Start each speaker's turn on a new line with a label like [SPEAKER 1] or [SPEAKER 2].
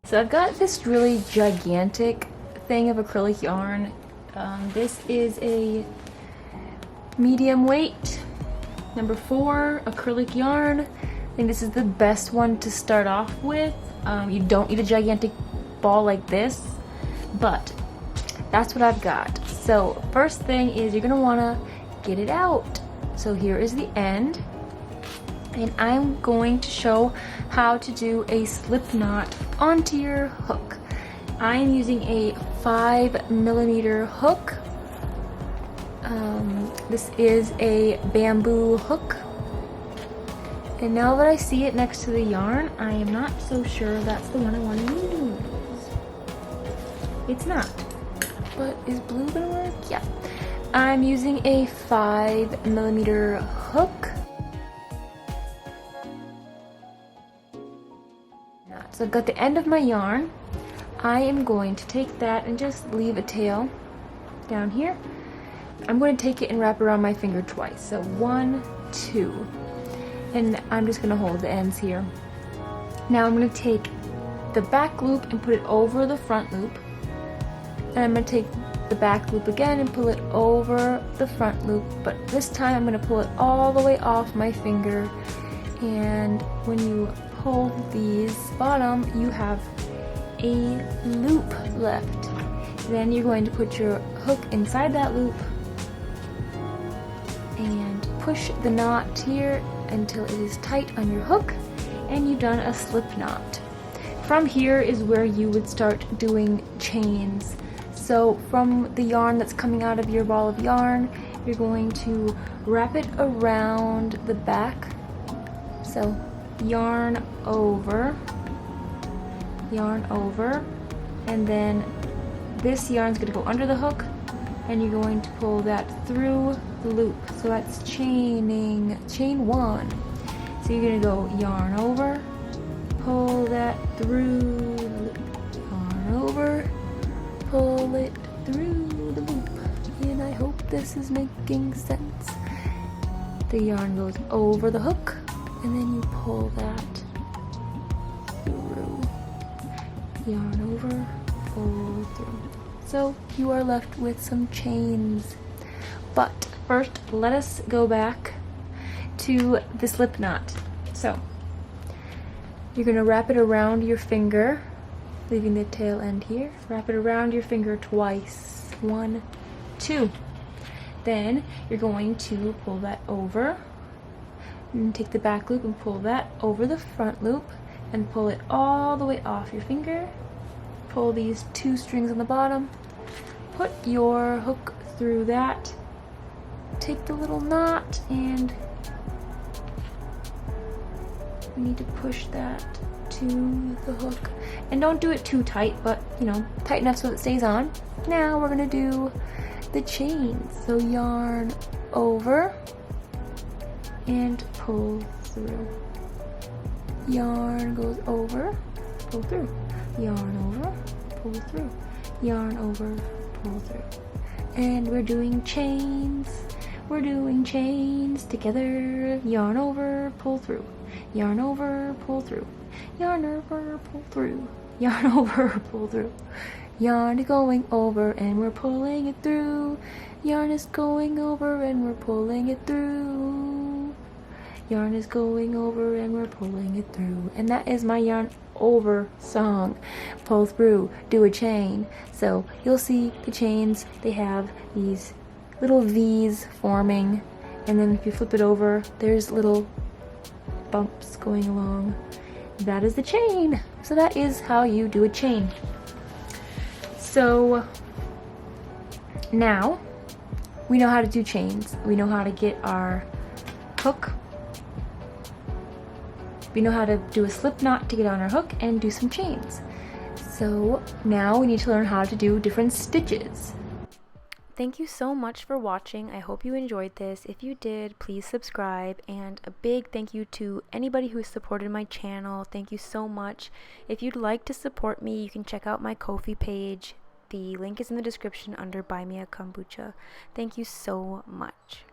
[SPEAKER 1] So I've got this really gigantic thing of acrylic yarn. This is a medium weight, number 4 acrylic yarn. I think this is the best one to start off with. You don't need a gigantic ball like this, but that's what I've got. So first thing is you're gonna wanna get it out. So here is the end, and I'm going to show how to do a slip knot onto your hook. I am using a 5mm hook. This is a bamboo hook. And now that I see it next to the yarn, I am not so sure that's the one I want to use. It's not. But is blue gonna work? Yeah. I'm using a 5mm hook. So I've got the end of my yarn. I am going to take that and just leave a tail down here. I'm going to take it and wrap around my finger twice. So 1, 2. And I'm just going to hold the ends here. Now I'm going to take the back loop and put it over the front loop. And I'm going to take the back loop again and pull it over the front loop. But this time I'm going to pull it all the way off my finger. And when you pull these bottom, you have a loop left. Then you're going to put your hook inside that loop and push the knot here until it is tight on your hook, and you've done a slip knot. From here is where you would start doing chains. So from the yarn that's coming out of your ball of yarn, you're going to wrap it around the back. So yarn over, and then this yarn's going to go under the hook, and you're going to pull that through the loop. So that's chain 1. So you're going to go yarn over, pull that through the loop, yarn over, pull it through the loop. And I hope this is making sense. The yarn goes over the hook, and then you pull that through. Yarn over, pull through. So you are left with some chains. But first, let us go back to the slip knot. So you're going to wrap it around your finger, leaving the tail end here. Wrap it around your finger twice. 1, 2. Then you're going to pull that over, and take the back loop and pull that over the front loop, and pull it all the way off your finger. Pull these 2 strings on the bottom, put your hook through that, take the little knot, and you need to push that to the hook. And don't do it too tight, but you know, tight enough so it stays on. Now we're gonna do the chains. So yarn over and pull through. Yarn goes over, pull through. Yarn over, pull through. Yarn over, pull through. And we're doing chains. We're doing chains together. Yarn over, pull through. Yarn over, pull through. Yarn over, pull through. Yarn over, pull through. Yarn is going over and we're pulling it through. Yarn is going over and we're pulling it through. Yarn is going over and we're pulling it through. And that is my yarn over song. Pull through, do a chain. So you'll see the chains, they have these little V's forming, and then if you flip it over, there's little bumps going along. That is the chain. So that is how you do a chain. So now we know how to do chains. We know how to get our hook. We know how to do a slip knot to get on our hook and do some chains. So now we need to learn how to do different stitches. Thank you so much for watching. I hope you enjoyed this. If you did, please subscribe, and a big thank you to anybody who has supported my channel. Thank you so much. If you'd like to support me, you can check out my Ko-fi page. The link is in the description under Buy Me A Kombucha. Thank you so much.